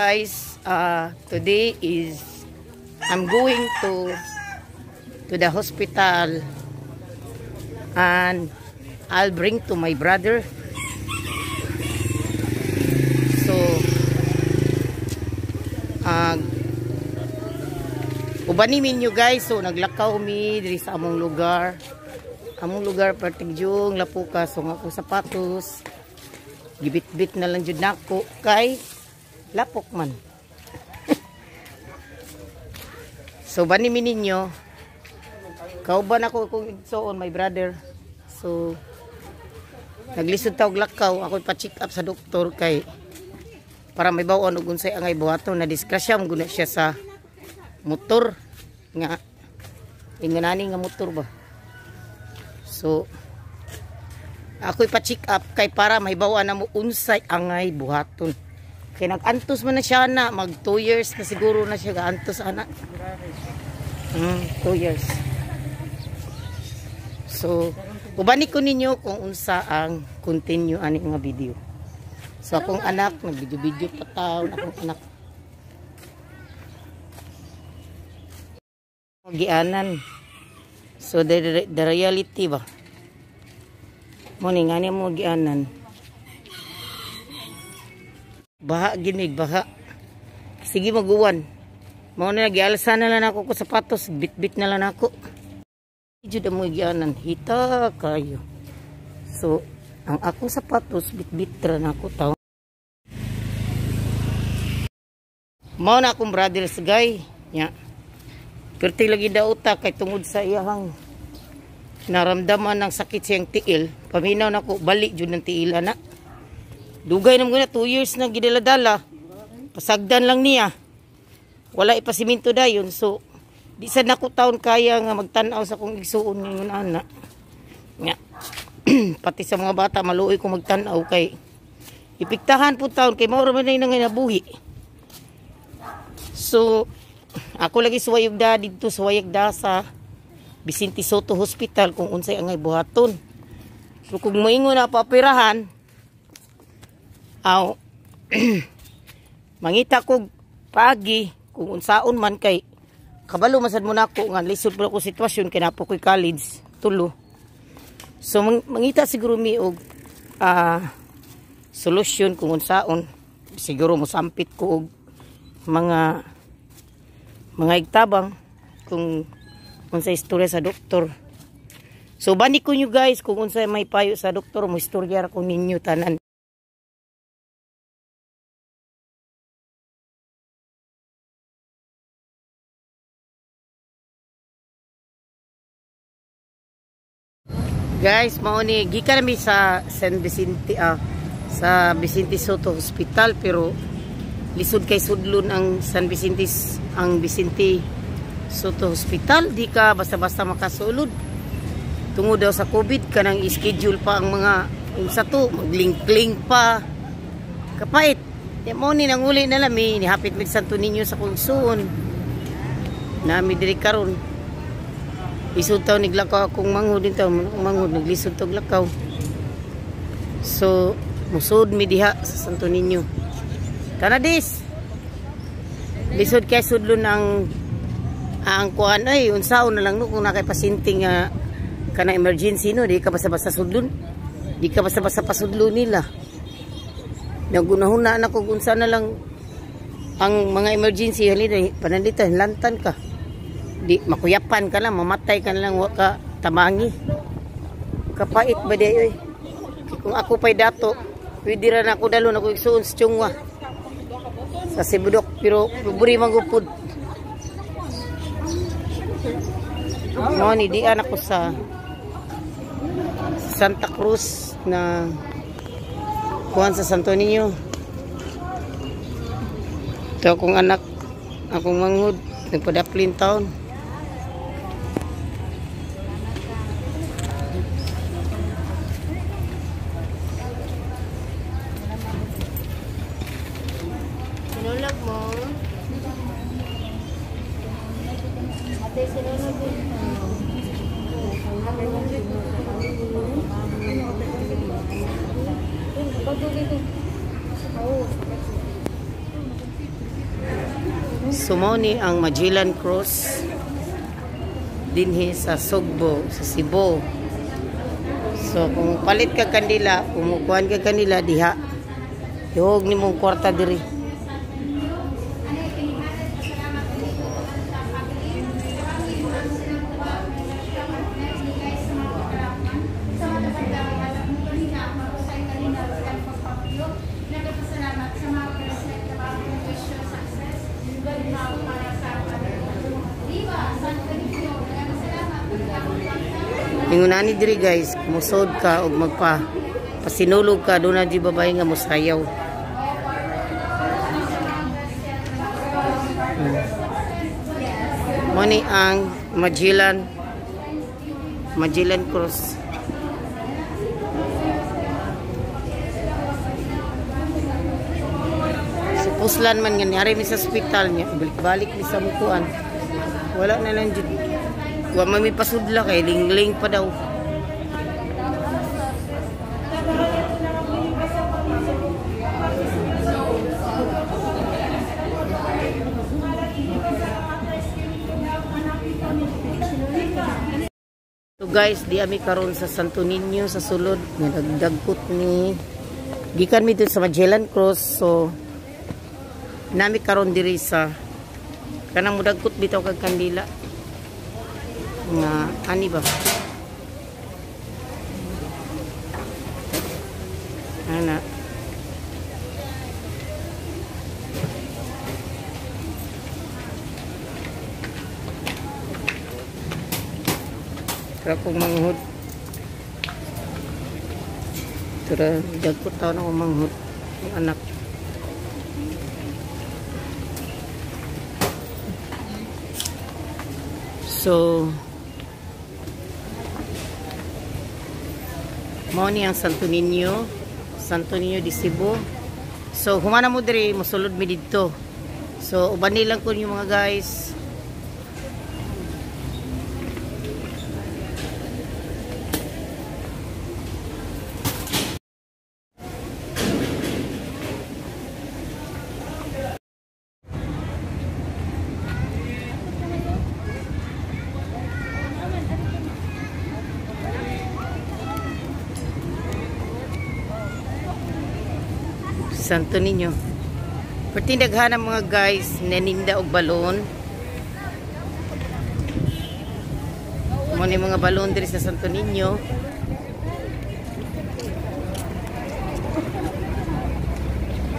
Guys, today is I'm going to the hospital and I'll bring to my brother. So ubanimin nyo guys, so naglakaw mi diri sa among lugar. Among lugar partigyong lapuka, so nga akong sapatos gibit-bit na lang jud nako kay lapok man. So banimin ninyo, kauban ako kung igsoon my brother. So naglisod tawag lakaw, ako pa-check up sa doktor kay para may bawon og unsay angay buhaton na disgrasya mo guna siya sa motor nga inganani nga motor ba. So ako pa-check up kay para may bawon na mo unsay angay buhaton. Kay nag-antos man na siya na, mag 2 years na siguro na siya ga-antos anak. 2 years. So, ubani ko ninyo kung unsa ang continue ani nga video. So, akong anak, nag-video-video pa taon, akong anak. Gianan. So, the reality ba? Muni, nga niya mo gianan. Baha ginig, baha. Sige maguwan. Mao na nagialsa na lang ako ko sapatos, bit-bit na lang ako. Jud mo gianan, hita kayo. So, ang akong sapatos bit-bit ra na ako taw. Mao na akong brother sa guy, nya. Perti lagi daw utak kay tungod sa iyang naramdaman ng sakit siyang tiil. Paminaw na ko balik jud ng tiil ana. Dugay naman na 2 years na gidaladala. Pasagdan lang niya. Wala ipasiminto dayon. So, di sad nako taon kaya nga magtanaw sa kong igsuon ngayon ana. Nga. Pati sa mga bata maluoy ko magtanaw kay ipiktahan po taon kay mao ra man nay nabuhi. So, ako lagi suwayog da dito sa Wayagda sa Vicente Soto Hospital kung unsay angay buhaton. So, kung moingon na paoperahan, aw mangita ko pagi kung unsaon man kay kabalo masad mo nako nga lisod mo ko sitwasyon kay napo ko'y college tulo. So mangita siguro mi og solusyon kung unsaon, siguro mo sampit ko og mga igtabang kung unsay istorya sa doktor. So bani ko nyo guys kung unsay may payo sa doktor, mo istorya ra ko ninyo tanan. Guys, mao ni gikan mi sa San Vicente sa Vicente Soto Hospital pero lisod kay sudlon ang Vicente Soto Hospital, di ka basta-basta makasulod. Tungod daw sa COVID kanang i-schedule pa ang mga unsa to, maglink-link pa. Kapait. Ya mao ni nanguli na lami ni hapit mig Santo Niño sa Kunsun. Nami diri karon. Lisod taw niglakaw akong manghod din taw, manghod naglisod tog lakaw. So, musod mi diha sa Santo Niño. Kanadis. Lisod kay sudlon ang kuan ay unsaon na lang no kung nakay pasyente nga kana emergency no, di ka basta-basta sudlon. Di ka basta-basta pasudlon nila. Nagunahon na ako kung unsa na lang ang mga emergency halina pananditan lantan ka. Di makuyapan ka lang, mamatay ka lang waka tabangi. Kapait ba di oy. Kung ako pa'y dato, pwede rin ako dalon ako igsuon sa Chungwa. Sa Sibudok, pero buri manggupod. Mo ni dian ako sa Santa Cruz na kuan sa Santo Niño. Ito akong anak, akong manghod, nagpadaplin taon. Sinulag mo. Ate, sinulag mo. Sumoni ang Magellan Cross dinhi sa Sugbo, sa Cebu. So kung palit ka kanila, kumukuhan ka kanila diha, ihog ni mong kwarta diri. Ingunani diri guys, musod ka og pasinulog ka, doon na di babae nga musayaw. Mani ang Magellan Cross. Puslan man nga niari mi sa ospital niya, balik-balik mi sa mukuan. Wala na lang jud. Wa may pasudla kay lingling pa daw. So guys, di ami karon sa Santo Niño sa sulod nga nagdagkot ni gikan mi dito sa Magellan Cross. So nami karon diri sa kanang mudagkot bitaw kag kandila nga ani ba ana tara kong manghud tara dagkot taon ako manghud ang anak. So mao ni ang Santo Niño di Cebu. So humana mo diri, mosulod mi didto. So uban nilang ko yung mga guys. Santo Niño. Perti daghan ang mga guys naninda og balon. Mo ni mga balon diri sa Santo Niño.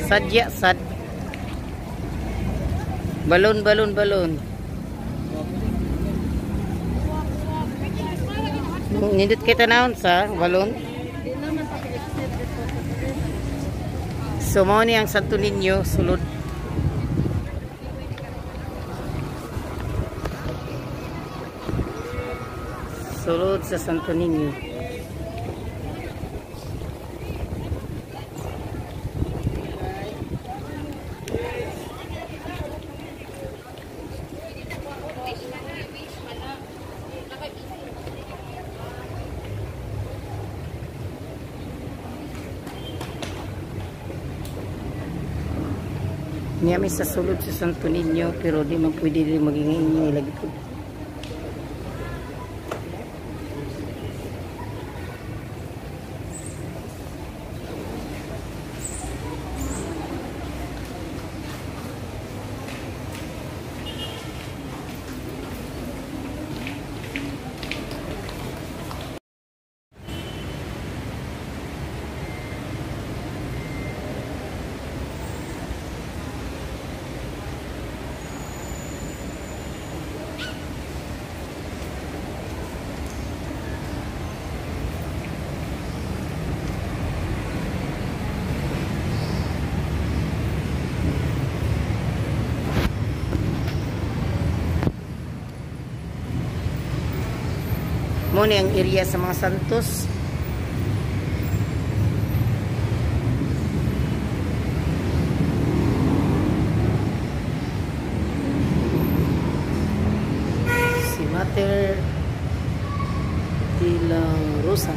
Sadya sad. Balon. Nindot kita naon sa balon. So mao ni ang Santo Niño sulod. Sulod sa Santo Niño. Niya may sa sulod sa Santo Niño pero di man pwede rin maging inyo ilagi ko. Mo ni ang area sa mga santos. Si Mater de la Rosa.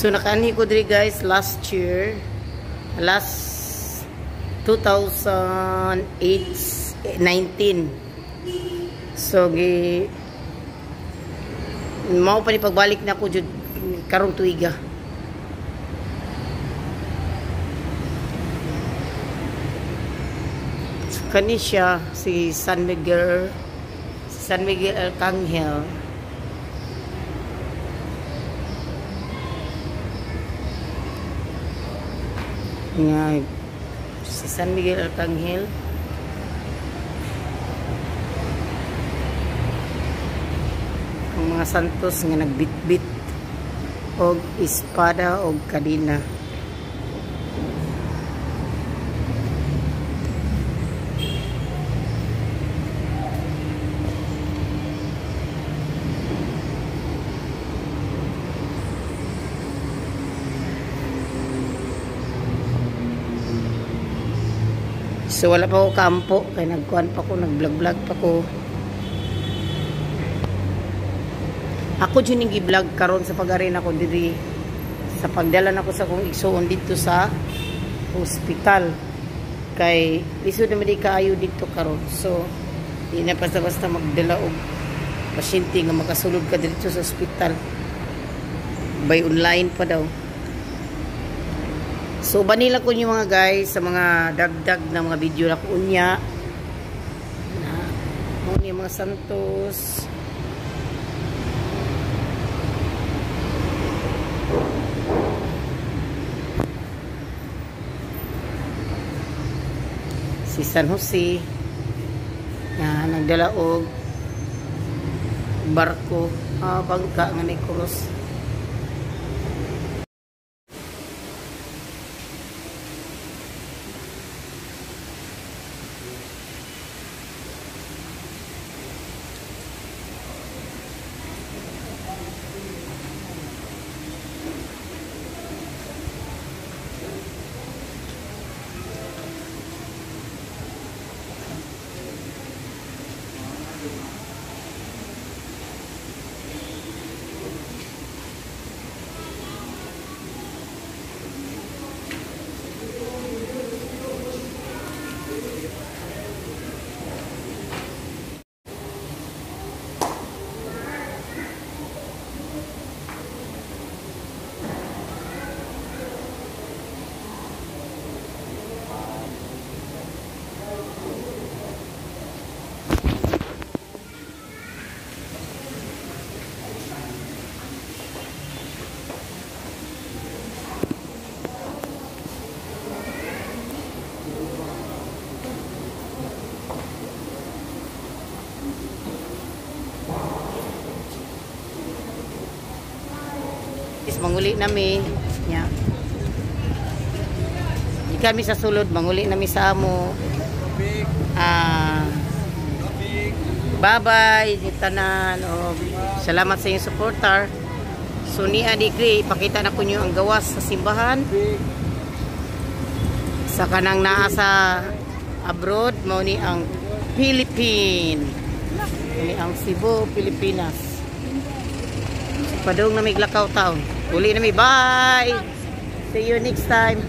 So nakaanhi ko diri guys last 2019. So mao pa ni pagbalik na ko jud karong tuiga. So kani siya si San Miguel Arcangel. Nga si San Miguel Arcangel. Ang mga santos nga nagbitbit og espada og kadina. So wala pa ako kampo kay nagkuhan pa ko, nag-vlog pa ko. Ako dyan yung i-vlog karon sa pag-arin ako diri sa pagdala na ko sa kong igsuon dito sa hospital. Kay lisod na di kaayo dito karon. So di na basta-basta magdala og pasyente nga makasulod ka dito sa hospital. By online pa daw. So banila ko yung mga guys sa mga dagdag na mga video na ko unya. Mo ni mga santos. Si San Jose. Yan, nagdala og barko, bangka nga ni krus. Manguli nami nya. Di kami sa sulod manguli nami sa amo. Bye-bye tanan. Salamat sa inyong supporter. So ni Adigri, ipakita na ko nyo ang gawas sa simbahan. Sa kanang naa sa abroad, mao ni ang Philippines. Ni ang Cebu, Pilipinas. Padung na may Glacao Town. Uli na may bye. See you next time.